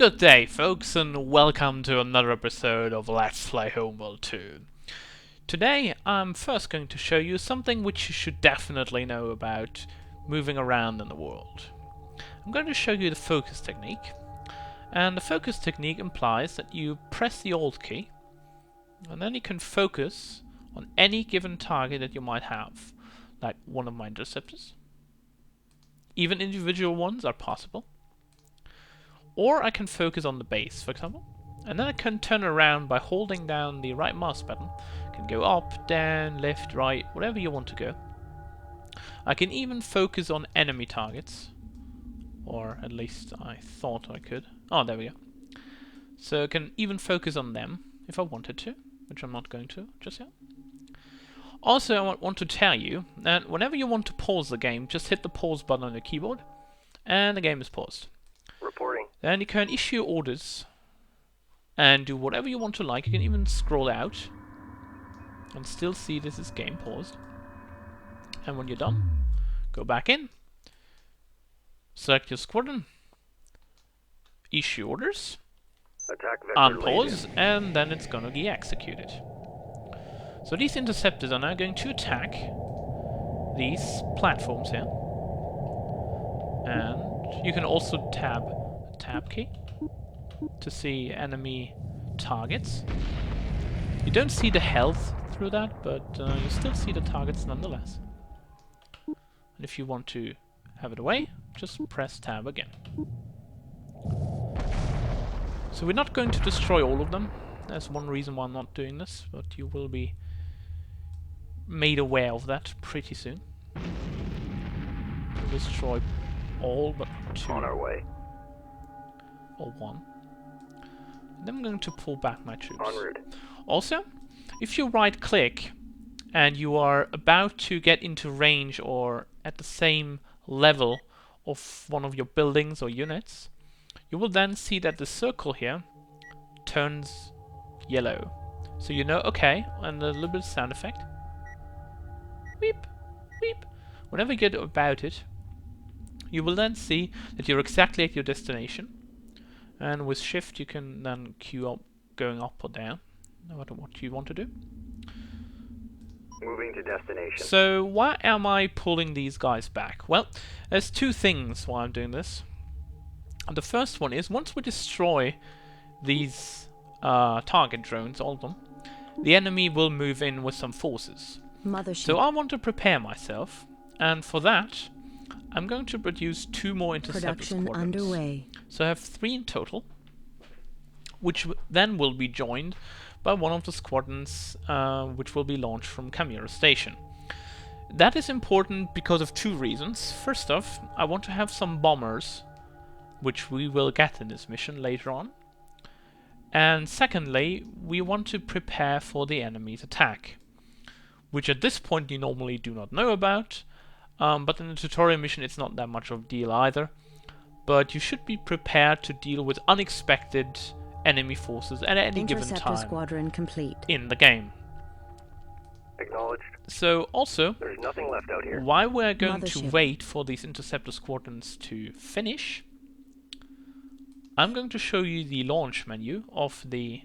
Good day, folks, and welcome to another episode of Let's Play Homeworld 2. Today, I'm first going to show you something which you should definitely know about moving around in the world. I'm going to show you the focus technique, and the focus technique implies that you press the Alt key, and then you can focus on any given target that you might have, like one of my interceptors. Even individual ones are possible. Or I can focus on the base, for example. And then I can turn around by holding down the right mouse button. I can go up, down, left, right, whatever you want to go. I can even focus on enemy targets. Or at least I thought I could. Oh, there we go. So I can even focus on them if I wanted to, which I'm not going to just yet. Also, I want to tell you that whenever you want to pause the game, just hit the pause button on your keyboard, and the game is paused. Reporting. Then you can issue orders and do whatever you want to like. You can even scroll out and still see this is game paused. And when you're done, go back in, select your squadron, issue orders, Attack vector unpause, and then it's gonna be executed. So these interceptors are now going to attack these platforms here. And you can also tab key to see enemy targets. You don't see the health through that, but you still see the targets nonetheless. And if you want to have it away, just press tab again. So we're not going to destroy all of them. That's one reason why I'm not doing this, but you will be made aware of that pretty soon. We'll destroy all but 2. On our way. Or 1. And then I'm going to pull back my troops. En route. Also, if you right click and you are about to get into range or at the same level of one of your buildings or units, you will then see that the circle here turns yellow. So you know, okay, and a little bit of sound effect. Beep, beep. Whenever you get about it, you will then see that you're exactly at your destination. And with shift you can then queue up going up or down, no matter what you want to do. Moving to destination. So why am I pulling these guys back? Well, there's 2 things why I'm doing this. And the first one is, once we destroy these target drones, all of them, the enemy will move in with some forces. Mothership. So I want to prepare myself, and for that I'm going to produce 2 more interceptor Production squadrons. underway. So I have 3 in total, which then will be joined by one of the squadrons which will be launched from Kamira Station. That is important because of 2 reasons. First off, I want to have some bombers, which we will get in this mission later on. And secondly, we want to prepare for the enemy's attack, which at this point you normally do not know about. But in the tutorial mission it's not that much of a deal either. But you should be prepared to deal with unexpected enemy forces at any given Interceptor time squadron complete. in the game. Acknowledged. So also, There's nothing left out here. while we're going to Mothership. wait for these interceptor squadrons to finish, I'm going to show you the launch menu of the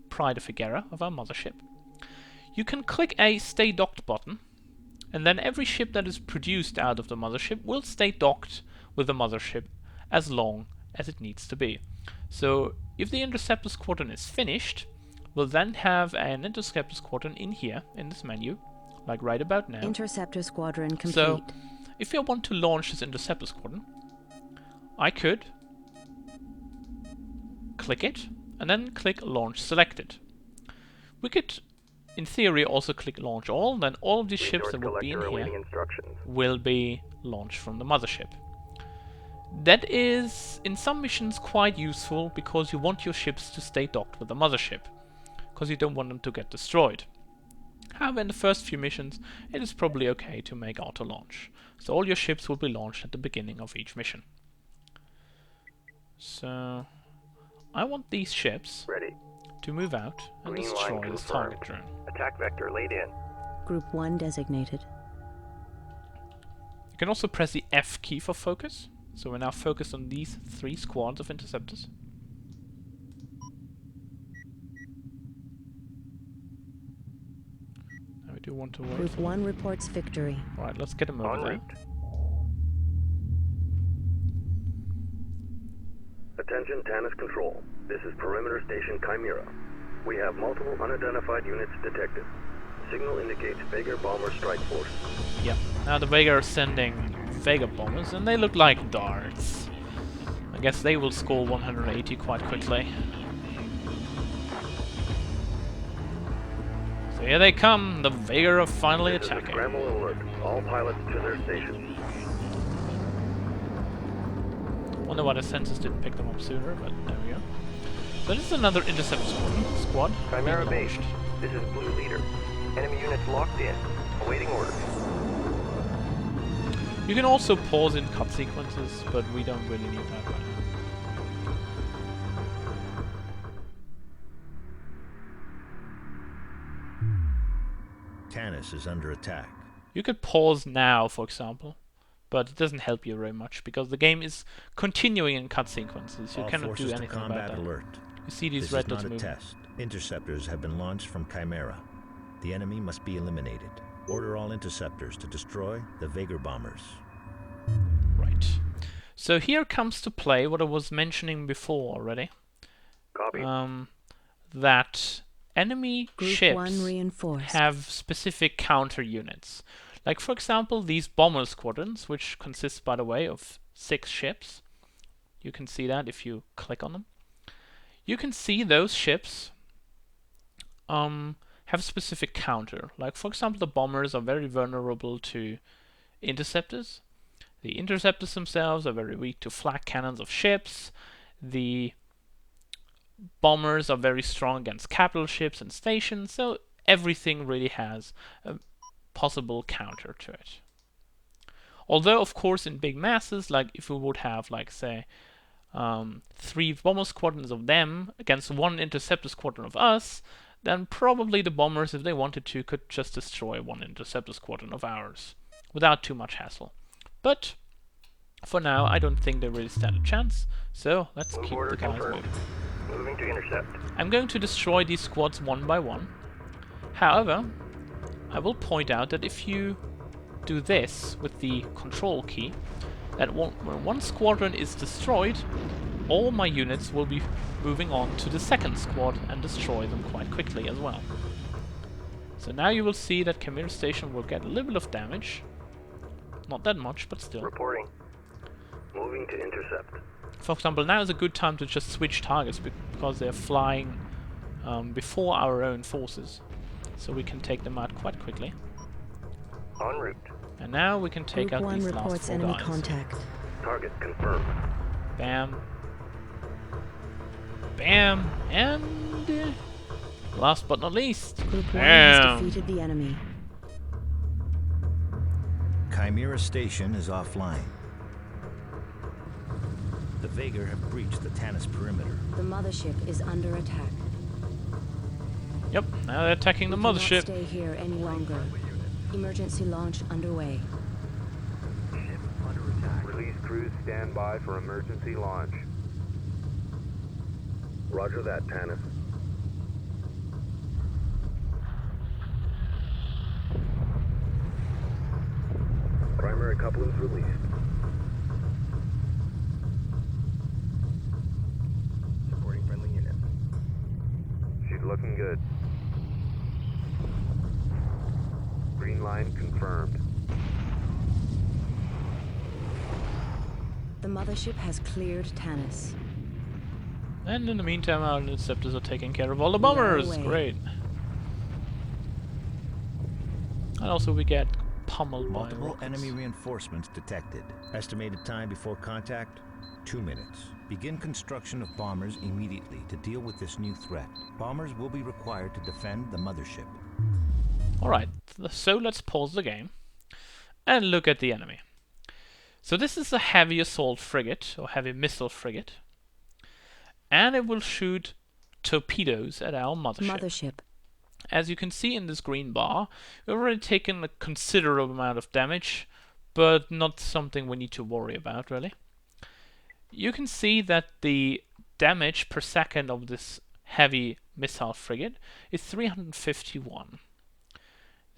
Pride of Figuera, of our mothership. You can click a Stay Docked button, and then every ship that is produced out of the mothership will stay docked with the mothership as long as it needs to be. So if the interceptor squadron is finished, we'll then have an interceptor squadron in here, in this menu, like right about now. Interceptor squadron complete. So if I want to launch this interceptor squadron, I could click it, and then click Launch Selected. We could, in theory, also click Launch All, then all of these ships that would be in Collector here awaiting instructions. will be launched from the mothership. That is, in some missions, quite useful because you want your ships to stay docked with the mothership, because you don't want them to get destroyed. However, in the first few missions, it is probably okay to make auto-launch. So all your ships will be launched at the beginning of each mission. So I want these ships Ready. to move out and Green destroy line this confirmed. target drone. Attack vector laid in. Group 1 designated. You can also press the F key for focus. So we're now focused on these 3 squads of interceptors. Do you want to work? Group 1 reports victory. Right, let's get him over En there. route. Attention, Tannis Control. This is Perimeter Station Chimera. We have multiple unidentified units detected. Signal indicates Vega Bomber Strike Force. Yeah. Now the Vega are sending Vega bombers, and they look like darts. I guess they will score 180 quite quickly. So here they come. The Vega are finally This is a attacking. scramble alert. All pilots to their stations. Wonder why the sensors didn't pick them up sooner, but there we go. So this is another intercept squad. Chimera being base. launched. This is Blue Leader. Enemy units locked in. Awaiting orders. You can also pause in cut sequences, but we don't really need that right now. Tannis is under attack. You could pause now, for example, but it doesn't help you very much because the game is continuing in cut sequences. You All cannot forces do to anything about combat that. alert. You see these This red is not dots a moving. test. Interceptors have been launched from Chimera. The enemy must be eliminated. Order all interceptors to destroy the Vega bombers. Right. So here comes to play what I was mentioning before already. Copy. That enemy Group ships 1 reinforced. have specific counter units. Like, for example, these bomber squadrons, which consists, by the way, of 6 ships. You can see that if you click on them. You can see those ships have specific counter. Like, for example, the bombers are very vulnerable to interceptors. The interceptors themselves are very weak to flak cannons of ships. The bombers are very strong against capital ships and stations, so everything really has a possible counter to it. Although, of course, in big masses, like if we would have, like, say, 3 bomber squadrons of them against 1 interceptor squadron of us, then probably the bombers, if they wanted to, could just destroy 1 interceptor squadron of ours without too much hassle. But for now, I don't think they really stand a chance, so let's Move keep order the guys confirmed. moving. Moving to intercept. I'm going to destroy these squads one by one. However, I will point out that if you do this with the control key, that when one squadron is destroyed, all my units will be moving on to the second squad and destroy them quite quickly as well. So now you will see that Chimera Station will get a little bit of damage. Not that much, but still. Reporting. Moving to intercept. For example, now is a good time to just switch targets because they're flying before our own forces. So we can take them out quite quickly. En route. And now we can take Group out 1 these last reports 4 enemy guys. contact. Target confirmed. Bam. Bam. And last but not least, Group 1 bam. has defeated the enemy. Chimera Station is offline. The Vega have breached the Tannis perimeter. The mothership is under attack. Yep, now they're attacking the We cannot mothership. stay here any longer. Emergency launch underway. Release crews stand by for emergency launch. Roger that, Tannis. Primary couplings released. Supporting friendly unit. She's looking good. Green line confirmed. The mothership has cleared Tannis. And in the meantime, our interceptors are taking care of all the We are bombers. away. Great. And also we get pummeled by Multiple rockets. enemy reinforcements detected. Estimated time before contact, 2 minutes. Begin construction of bombers immediately to deal with this new threat. Bombers will be required to defend the mothership. Alright, so let's pause the game and look at the enemy. So this is a heavy assault frigate, or heavy missile frigate. And it will shoot torpedoes at our mothership. As you can see in this green bar, we've already taken a considerable amount of damage, but not something we need to worry about, really. You can see that the damage per second of this heavy missile frigate is 351.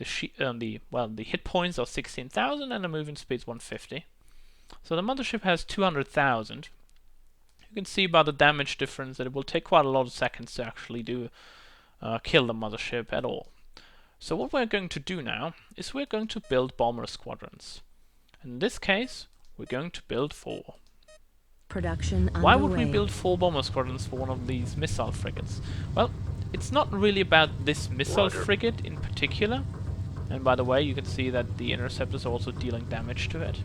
the hit points are 16,000 and the movement speed is 150. So the mothership has 200,000. You can see by the damage difference that it will take quite a lot of seconds to actually kill the mothership at all. So what we're going to do now is we're going to build bomber squadrons. In this case, we're going to build 4. Production underway. Why would we build 4 bomber squadrons for one of these missile frigates? Well, it's not really about this missile frigate in particular. And by the way, you can see that the interceptors are also dealing damage to it.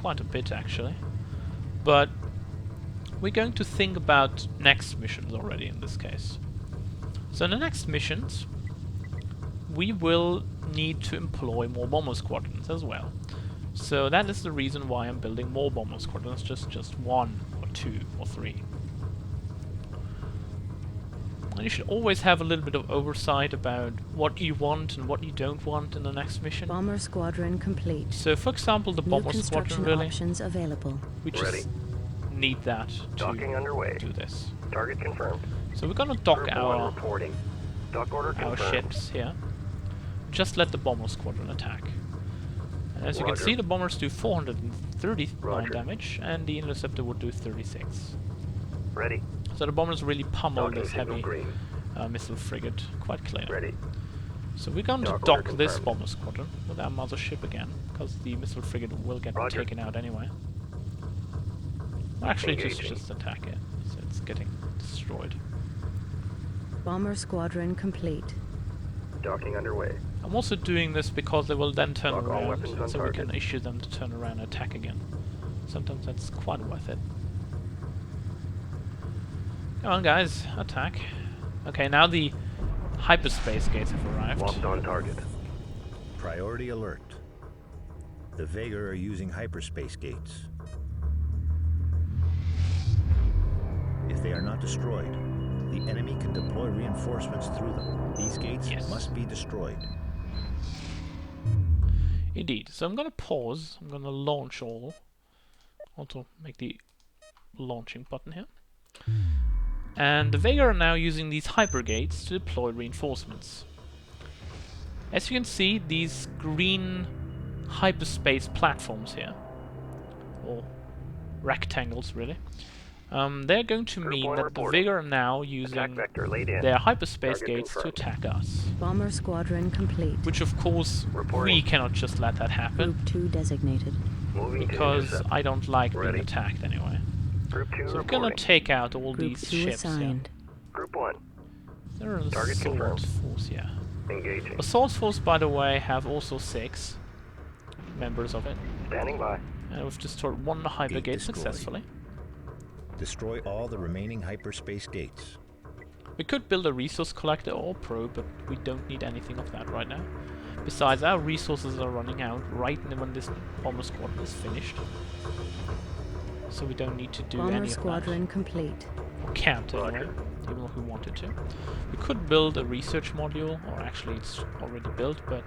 Quite a bit, actually. But we're going to think about next missions already in this case. So in the next missions, we will need to employ more bomber squadrons as well. So that is the reason why I'm building more bomber squadrons, just 1 or 2 or 3. And you should always have a little bit of oversight about what you want and what you don't want in the next mission. Bomber squadron complete. So for example, the bomber squadron really, options available. we just need that to do this. Target confirmed. So we're gonna dock Group 1 our reporting. Dock order confirmed. ships here. Just let the bomber squadron attack. And as you can see, the bombers do 439 damage, and the interceptor would do 36. Ready. So the bombers really pummel Docking this signal heavy green. missile frigate quite clearly. Ready. So we're going to Dock order dock this confirmed. bomber squadron with our mothership again, because the missile frigate will get Roger. taken out anyway. Well, actually, Engaging. just attack it, so it's getting destroyed. Bomber squadron complete. Docking underway. I'm also doing this because they will then turn Lock all around, weapons on so we can target. issue them to turn around and attack again. Sometimes that's quite worth it. Come on guys, attack. Okay, now the hyperspace gates have arrived. Locked on target. Priority alert. The Vega are using hyperspace gates. If they are not destroyed, the enemy can deploy reinforcements through them. These gates must be destroyed. Indeed. So I'm gonna pause. I'm gonna launch all. Also make the launching button here. And the Vega are now using these hyper gates to deploy reinforcements. As you can see, these green hyperspace platforms here, or rectangles really, they're going to Group mean 1 that reporting. the Vega are now Attack using vector laid in. their hyperspace Target gates to confirmed. attack us. Bomber squadron complete. Which of course Reporting. we cannot just let that happen, Group 2 designated. Moving to because intercept. I don't like Ready. being attacked anyway. Group 2 So we're reporting. gonna take out all Group these 2 ships here. assigned. Group 1. They're an Target assault confirmed. force, yeah. Engaging. Assault force, by the way, have also 6 members of it. Standing by. And we've destroyed 1 hyper Gate gate destroyed. successfully. Destroy all the remaining hyperspace gates. We could build a resource collector or probe, but we don't need anything of that right now. Besides, our resources are running out right when this bomber squadron is finished. So we don't need to do Bomber any of squadron complete. that. Or can't anyway, Roger. even if we wanted to. We could build a research module, or actually it's already built, but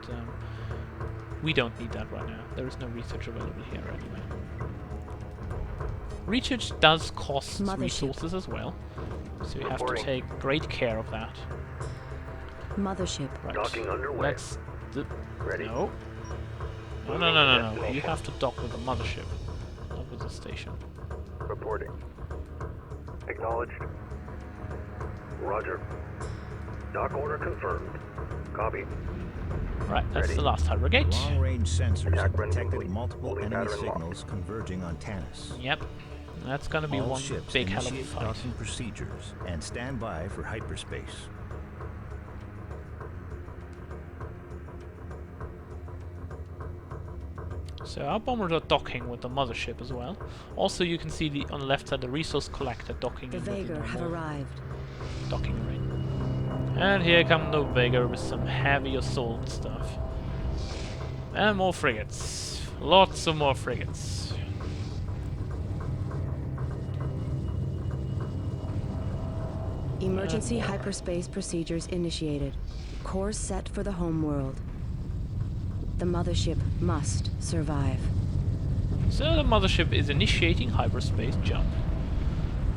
we don't need that right now. There is no research available here anyway. Research does cost Mothership. resources as well, so you have to Reporting. take great care of that. Mothership. Right. Docking underway. Let's Ready. no. No, Moving no, no, to no, no. destination. You have to dock with the mothership, not with the station. Reporting. Acknowledged. Roger. Dock order confirmed. Copy. Right, that's Ready. the last hyper gate. Long-range sensors Attack have run detected complete. multiple Holding enemy pattern locked. signals converging on Tanis. Yep. That's gonna be All one ships big hell of a initiate fight. docking procedures and stand by for hyperspace. So our bombers are docking with the mothership as well. Also, you can see on the left side the resource collector docking The in with the Vega have normal arrived. docking ring. And here come the Vega with some heavy assault stuff. And more frigates. Lots of more frigates. Emergency hyperspace procedures initiated. Course set for the Homeworld. The mothership must survive. So the mothership is initiating hyperspace jump.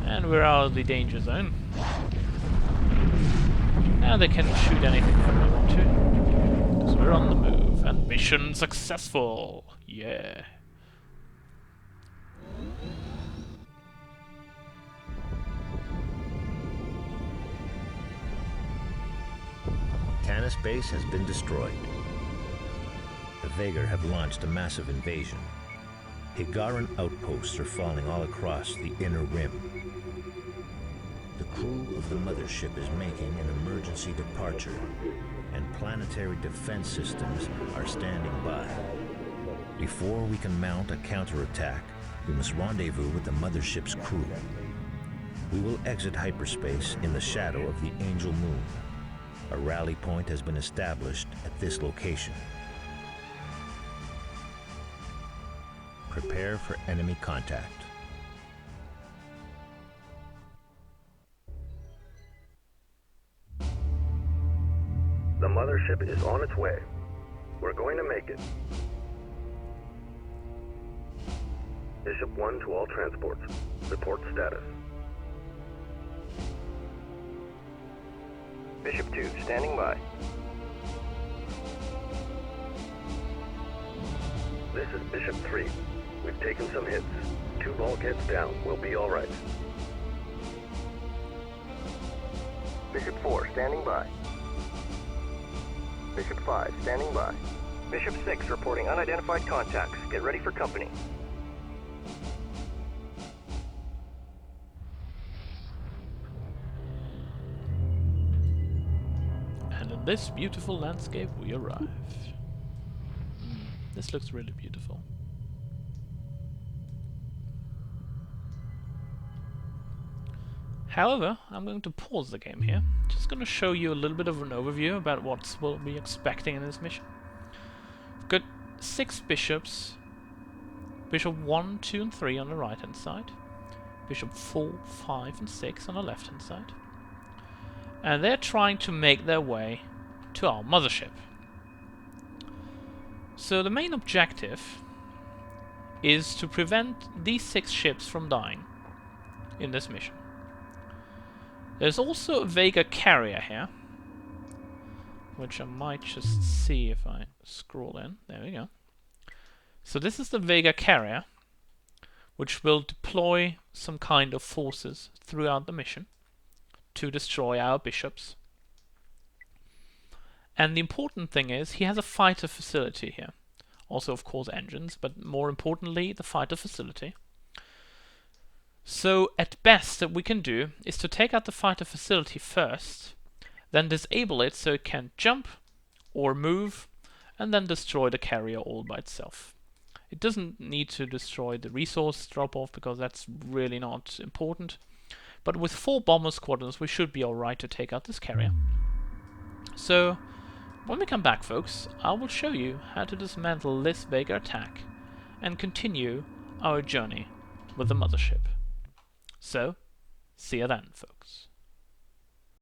And we're out of the danger zone. Now they can shoot anything if they want to. we're on the move, and mission successful! Yeah. Tanis base has been destroyed. The Vagar have launched a massive invasion. Higaran outposts are falling all across the inner rim. The crew of the mothership is making an emergency departure, and planetary defense systems are standing by. Before we can mount a counterattack, we must rendezvous with the mothership's crew. We will exit hyperspace in the shadow of the Angel Moon. A rally point has been established at this location. Prepare for enemy contact. The mothership is on its way. We're going to make it. Bishop 1 to all transports. Report status. Bishop 2, standing by. This is Bishop 3. We've taken some hits. 2 bulkheads down. We'll be all right. Bishop 4, standing by. Bishop 5, standing by. Bishop 6, reporting unidentified contacts. Get ready for company. And in this beautiful landscape we arrive. This looks really beautiful. However, I'm going to pause the game here. Just going to show you a little bit of an overview about what we'll be expecting in this mission. We've got 6 bishops. Bishop 1, 2 and 3 on the right hand side. Bishop 4, 5 and 6 on the left hand side. And they're trying to make their way to our mothership. So the main objective is to prevent these 6 ships from dying in this mission. There's also a Vega carrier here, which I might just see if I scroll in. There we go. So this is the Vega carrier, which will deploy some kind of forces throughout the mission to destroy our bishops. And the important thing is he has a fighter facility here. Also, of course, engines, but more importantly, the fighter facility. So, at best, what we can do is to take out the fighter facility first, then disable it so it can jump or move, and then destroy the carrier all by itself. It doesn't need to destroy the resource drop-off because that's really not important. But with 4 bomber squadrons, we should be alright to take out this carrier. So, when we come back, folks, I will show you how to dismantle this Vega attack and continue our journey with the mothership. So, see you then, folks.